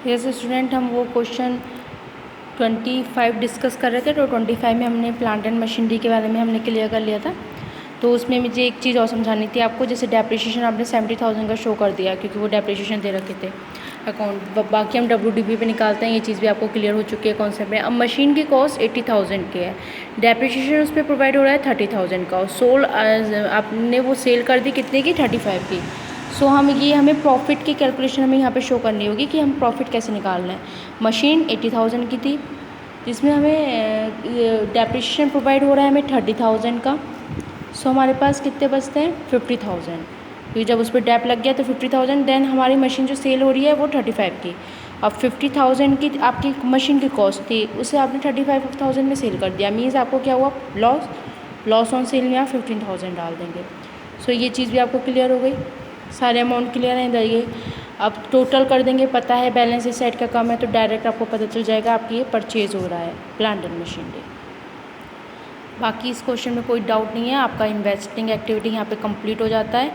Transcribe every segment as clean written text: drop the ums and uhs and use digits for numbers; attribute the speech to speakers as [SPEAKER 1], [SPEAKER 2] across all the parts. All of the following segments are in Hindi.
[SPEAKER 1] यस स्टूडेंट, हम वो क्वेश्चन 25 डिस्कस कर रहे थे। तो 25 में हमने प्लांट एंड मशीनरी के बारे में हमने क्लियर कर लिया था। तो उसमें मुझे एक चीज़ और समझानी थी आपको। जैसे डेप्रिसिएशन आपने 70,000 का शो कर दिया क्योंकि वो डेप्रिसिएशन दे रखे थे अकाउंट। बाकी हम WDP पे निकालते हैं, ये चीज़ भी आपको क्लियर हो चुकी है कॉन्सेप्ट में। अब मशीन की कॉस्ट 80,000 की है, डेप्रिसिएशन उस पर प्रोवाइड हो रहा है 30,000 का, और सोल आपने वो सेल कर दी कितने की, 35 की। सो हमें प्रॉफिट की कैलकुलेशन हमें यहाँ पे शो करनी होगी कि हम प्रॉफिट कैसे निकाल रहे हैं। मशीन 80,000 की थी जिसमें हमें डेप्रिसिएशन प्रोवाइड हो रहा है हमें 30,000 का। सो हमारे पास कितने बचते हैं, 50,000, क्योंकि जब उस पर डेप लग गया तो 50,000। देन हमारी मशीन जो सेल हो रही है वो 35 की। अब 50,000 की आपकी मशीन की कॉस्ट थी, उसे आपने 35,000 में सेल कर दिया। मीन्स आपको क्या हुआ, लॉस ऑन सेल में आप 15,000 डाल देंगे। सो ये चीज़ भी आपको क्लियर हो गई, सारे अमाउंट क्लियर हैं इधर। ये अब टोटल कर देंगे, पता है बैलेंस इस साइड का कम है तो डायरेक्ट आपको पता चल जाएगा आपकी ये परचेज़ हो रहा है प्लांट एंड मशीनरी। बाकी इस क्वेश्चन में कोई डाउट नहीं है, आपका इन्वेस्टिंग एक्टिविटी यहाँ पे कंप्लीट हो जाता है।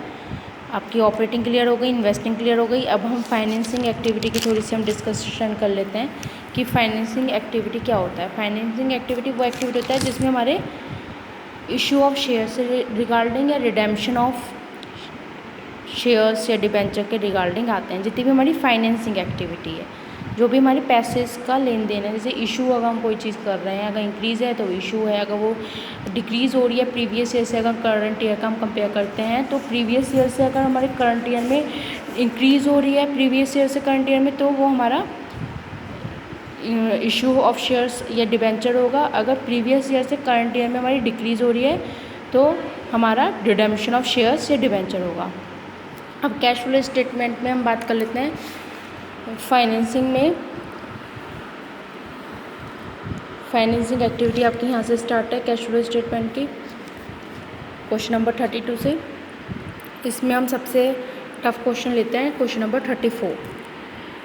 [SPEAKER 1] आपकी ऑपरेटिंग क्लियर हो गई, इन्वेस्टिंग क्लियर हो गई। अब हम फाइनेंसिंग एक्टिविटी की थोड़ी सी हम डिस्कशन कर लेते हैं कि फाइनेंसिंग एक्टिविटी क्या होता है। फाइनेंसिंग एक्टिविटी वो एक्टिविटी होता है जिसमें हमारे इशू ऑफ शेयर से रिगार्डिंग या रिडेम्पशन ऑफ शेयर्स या डिबेंचर के रिगार्डिंग आते हैं। जितनी भी हमारी फाइनेंसिंग एक्टिविटी है, जो भी हमारे पैसेस का लेन देन है, जैसे इशू अगर हम कोई चीज़ कर रहे हैं, अगर इंक्रीज़ है तो इशू है, अगर वो डिक्रीज़ हो रही है प्रीवियस ईयर से, अगर करंट ईयर का हम कंपेयर करते हैं तो प्रीवियस ईयर से अगर हमारे करंट ईयर में इंक्रीज़ हो रही है प्रीवियस ईयर से करंट ईयर में, तो वो हमारा इशू ऑफ शेयर्स या डिबेंचर होगा। अगर प्रीवियस ईयर से करंट ईयर में हमारी डिक्रीज़ हो रही है तो हमारा रिडेम्पशन ऑफ शेयर्स या डिबेंचर होगा। अब कैश फ्लो स्टेटमेंट में हम बात कर लेते हैं। फाइनेंसिंग एक्टिविटी आपकी यहाँ से स्टार्ट है कैश फ्लो स्टेटमेंट की, क्वेश्चन नंबर 32 से। इसमें हम सबसे टफ क्वेश्चन लेते हैं, क्वेश्चन नंबर 34।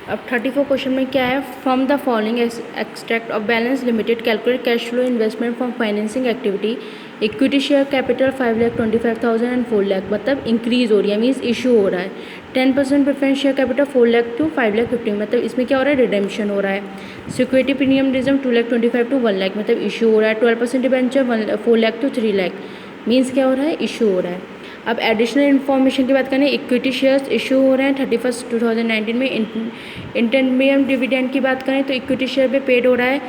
[SPEAKER 1] अब 34 क्वेश्चन में क्या है, from the following extract of balance limited calculate cash flow investment from financing activity. Equity share capital 5,25,000 and 4 lakh, मतलब इंक्रीज़ हो रही है, मीन्स इशू हो रहा है। 10% preference share capital 4 lakh to 5,15,000, मतलब इसमें क्या हो रहा है, रिडेम्पशन हो रहा है। Security premium reserve 2,25,000 to 1 lakh, मतलब इशू हो रहा है। 12% debenture 4 lakh to 3 lakh, means क्या हो रहा है, इशू हो रहा है। अब एडिशनल इन्फॉर्मेशन की बात करें, इक्विटी शेयर्स इशू हो रहे हैं 31 2019 में। इंटरमीडियम डिविडेंड की बात करें तो इक्विटी शेयर पे पेड हो रहा है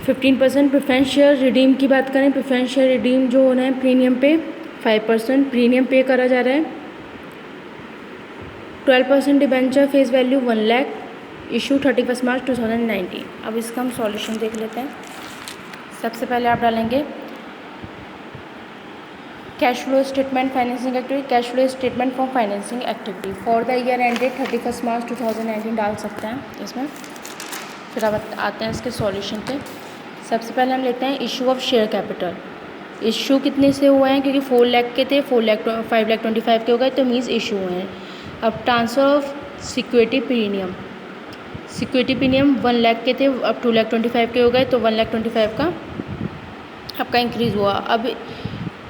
[SPEAKER 1] 15%। प्रेफरेंस शेयर रिडीम की बात करें, प्रेफरेंस शेयर रिडीम जो हो रहे हैं प्रीमियम पे 5% प्रीमियम पे करा जा रहा है। 12% debenture face value 1 lakh, issue 31 March 2019। अब इसका हम सॉल्यूशन देख लेते हैं। सबसे पहले आप डालेंगे cash flow statement financing activity, cash flow statement for financing activity for the year ended 31 March 2019 डाल सकते हैं इसमें। फिर अब आते हैं इसके सॉल्यूशन पे। सबसे पहले हम लेते हैं issue of share capital. Issue कितने से हुए हैं, क्योंकि 4 लाख के थे, 5,25,000 के हो गए तो मीन्स इशू हुए हैं। अब transfer of security premium, security premium 1 lakh के थे, अब 2,25,000 के हो गए तो 1,25,000 का आपका इंक्रीज़ हुआ।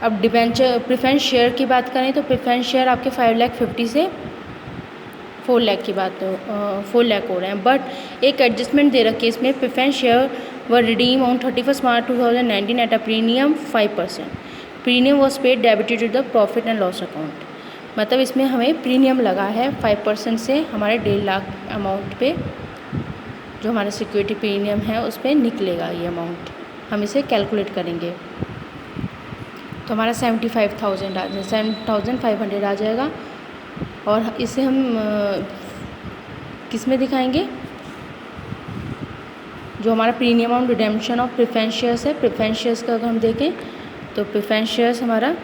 [SPEAKER 1] अब डिबेंचर प्रेफरेंस शेयर की बात करें तो प्रेफरेंस शेयर आपके 5,50,000 से 4 लाख की बात 4 लाख हो रहे हैं। बट एक एडजस्टमेंट दे रखी है इसमें, प्रेफरेंस शेयर व redeem on 31 March 2019 at a premium 5%। Premium was paid debited to the profit and loss account, मतलब इसमें हमें प्रीमियम लगा है 5% से हमारे 1.5 लाख अमाउंट पे, जो हमारा सिक्योरिटी प्रीमियम है उस पर निकलेगा ये अमाउंट। हम इसे कैलकुलेट करेंगे तो हमारा 7,500 आ जाएगा। और इसे हम किस में दिखाएंगे, जो हमारा premium on redemption of preference shares है, प्रेफरेंस शेयर्स का अगर हम देखें तो प्रेफरेंस शेयर्स हमारा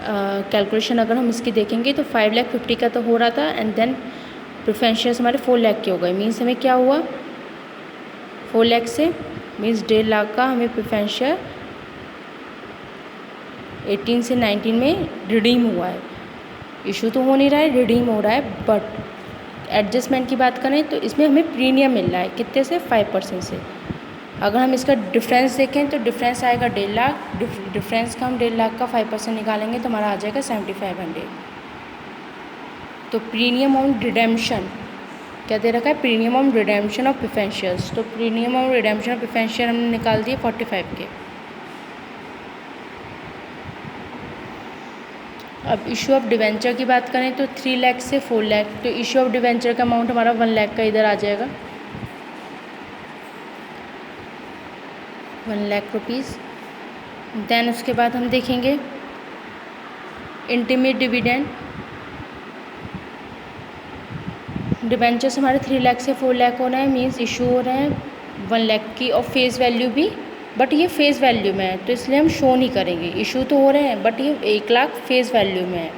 [SPEAKER 1] कैलकुलेशन अगर हम इसकी देखेंगे तो 5,50,000 का तो हो रहा था, एंड देन प्रेफरेंस शेयर्स हमारे 4 लाख के हो गए। मीन्स हमें क्या हुआ, 4 लाख से मीन्स 1.5 लाख का हमें प्रेफरेंस शेयर 18 से 19 में रिडीम हुआ है। इशू तो हो नहीं रहा है, रिडीम हो रहा है। बट एडजस्टमेंट की बात करें तो इसमें हमें प्रीमियम मिल रहा है कितने से, 5% से। अगर हम इसका डिफरेंस देखें तो डिफरेंस आएगा 1.5 लाख, डिफरेंस का हम 1.5 लाख का 5% निकालेंगे तो हमारा आ जाएगा 7,500। तो प्रीमियम ऑन रिडेम्पशन क्या दे रखा है, premium on redemption of preference shares. तो premium on redemption of preference share हमने निकाल दिए 45 के। अब इशू ऑफ डिवेंचर की बात करें तो 3 लाख से 4 लाख, तो इशू ऑफ डिवेंचर का अमाउंट हमारा 1 लाख का इधर आ जाएगा, 1 लाख रुपीज़। देन उसके बाद हम देखेंगे इंटीमेट डिविडेंड। डिवेंचर्स हमारे 3 लाख से 4 लाख हो रहे हैं, मीन्स इशू हो रहे हैं 1 लाख की, और फेस वैल्यू भी, बट ये फेस वैल्यू में है तो इसलिए हम शो नहीं करेंगे। इशू तो हो रहे हैं बट ये 1 लाख फेस वैल्यू में है,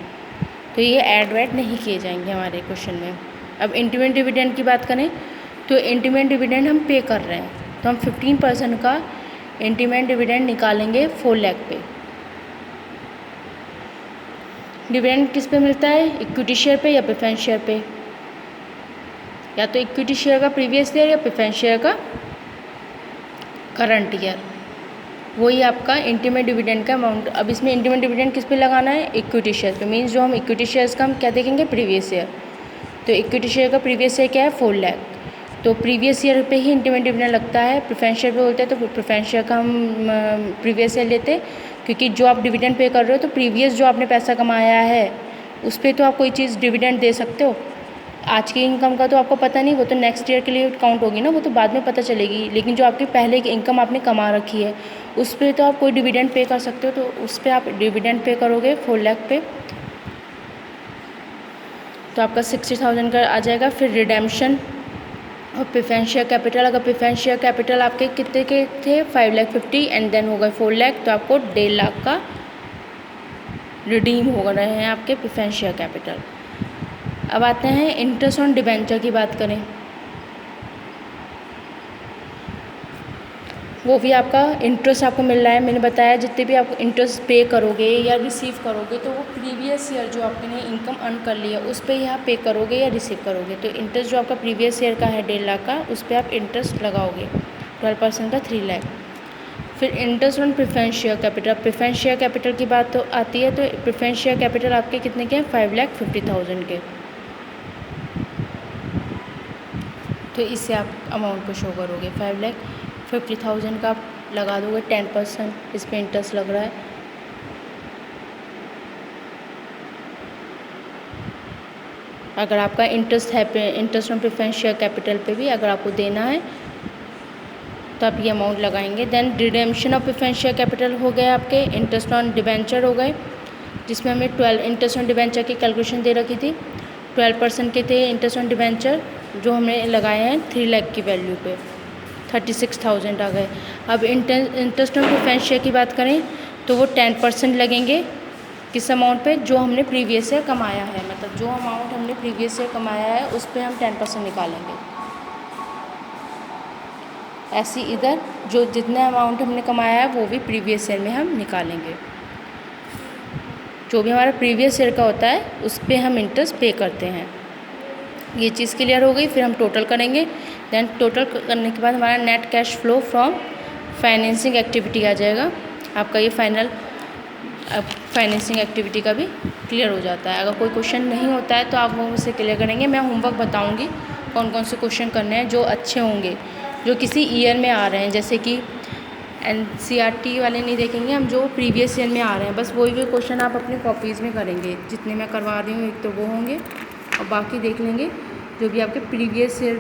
[SPEAKER 1] तो ये ऐड वैड नहीं किए जाएंगे हमारे क्वेश्चन में। अब इंटीमेट डिविडेंड की बात करें तो इंटीमेट डिविडेंड हम पे कर रहे हैं, तो हम 15% का इंटीमेट डिविडेंड निकालेंगे 4 लाख पे। डिविडेंड किस पे मिलता है, इक्विटी शेयर पे या प्रेफरेंस शेयर पे, या तो इक्विटी शेयर का प्रीवियस ईयर या प्रेफरेंस शेयर का करंट ईयर, वही आपका इंटीमेट डिविडेंड का अमाउंट। अब इसमें इंटीमेट डिविडेंड किस पे लगाना है, इक्विटी शेयर पे, मीन्स जो हम इक्विटी शेयर्स का हम क्या देखेंगे, प्रीवियस ईयर। तो इक्विटी शेयर का प्रीवियस ईयर क्या है, 4 लाख, तो प्रीवियस ईयर पे ही इंटीमेट डिविडेंड लगता है। प्रेफरेंस शेयर पे बोलते हैं तो प्रेफरेंस शेयर का हम प्रीवियस ईयर लेते हैं, क्योंकि जो आप डिविडेंड पे कर रहे हो तो प्रीवियस जो आपने पैसा कमाया है उस पर तो आप कोई चीज़ डिविडेंड दे सकते हो। आज की इनकम का तो आपको पता नहीं, वो तो नेक्स्ट ईयर के लिए काउंट होगी ना, वो तो बाद में पता चलेगी। लेकिन जो आपकी पहले की इनकम आपने कमा रखी है उस पर तो आप कोई डिविडेंड पे कर सकते हो, तो उस पर आप डिविडेंड पे करोगे 4 लाख पे, तो आपका 60,000 का आ जाएगा। फिर रिडेम्पशन और प्रेफरेंस शेयर कैपिटल, अगर प्रेफरेंस शेयर कैपिटल आपके कितने के थे, 5,50,000 एंड देन हो गए 4 लाख, तो आपको 1.5 लाख का रिडीम हो रहे हैं आपके प्रेफरेंस शेयर कैपिटल। अब आते हैं इंटरेस्ट ऑन डिबेंचर की बात करें, वो भी आपका इंटरेस्ट आपको मिल रहा है। मैंने बताया जितने भी आप इंटरेस्ट पे करोगे या रिसीव करोगे तो वो प्रीवियस ईयर जो आपने इनकम अर्न कर लिया उस पर ही आप पे करोगे या रिसीव करोगे। तो इंटरेस्ट जो आपका प्रीवियस ईयर का है 1.5 लाख का, उस पर आप इंटरेस्ट लगाओगे 12% का 3 लाख। फिर interest on preference share capital, preference share capital की बात तो आती है, तो प्रेफरेंस शेयर कैपिटल आपके कितने के हैं, 5,50,000 के। तो इससे आप अमाउंट को शो करोगे, 5,50,000 का आप लगा दोगे 10%, इस पर इंटरेस्ट लग रहा है। अगर आपका इंटरेस्ट है interest on preference share capital पे भी अगर आपको देना है तो आप ये अमाउंट लगाएंगे। Then redemption of preference share capital हो गए आपके, इंटरेस्ट ऑन डिबेंचर हो गए, जिसमें हमें 12 इंटरेस्ट ऑन डिबेंचर की कैलकुलेशन दे रखी थी, 12% के थे इंटरेस्ट ऑन डिबेंचर जो हमने लगाए हैं 3 लाख की वैल्यू पे, 36,000 आ गए। अब इंटरेस्ट ऑन प्रेफरेंस शेयर की बात करें तो वो 10% लगेंगे किस अमाउंट पे, जो हमने प्रीवियस ईयर कमाया है, मतलब जो अमाउंट हमने प्रीवियस ईयर कमाया है उस पर हम 10% निकालेंगे। ऐसे इधर जो जितना अमाउंट हमने कमाया है वो भी प्रीवियस ईयर में हम निकालेंगे। जो भी हमारा प्रीवियस ईयर का होता है उस पर हम इंटरेस्ट पे करते हैं। ये चीज़ क्लियर हो गई। फिर हम टोटल करेंगे, देन टोटल करने के बाद हमारा net cash flow from financing activity आ जाएगा आपका। ये फाइनल फाइनेंसिंग एक्टिविटी का भी क्लियर हो जाता है। अगर कोई क्वेश्चन नहीं होता है तो आप वो मुझसे क्लियर करेंगे। मैं होमवर्क बताऊंगी कौन कौन से क्वेश्चन करने हैं जो अच्छे होंगे, जो किसी ईयर में आ रहे हैं, जैसे कि NCERT वाले नहीं देखेंगे हम, जो प्रीवियस ईयर में आ रहे हैं, बस वही क्वेश्चन आप अपनी कॉपीज़ में करेंगे। जितने मैं करवा रही हूँ एक तो वो होंगे और बाकी देख लेंगे जो भी आपके प्रीवियस ईयर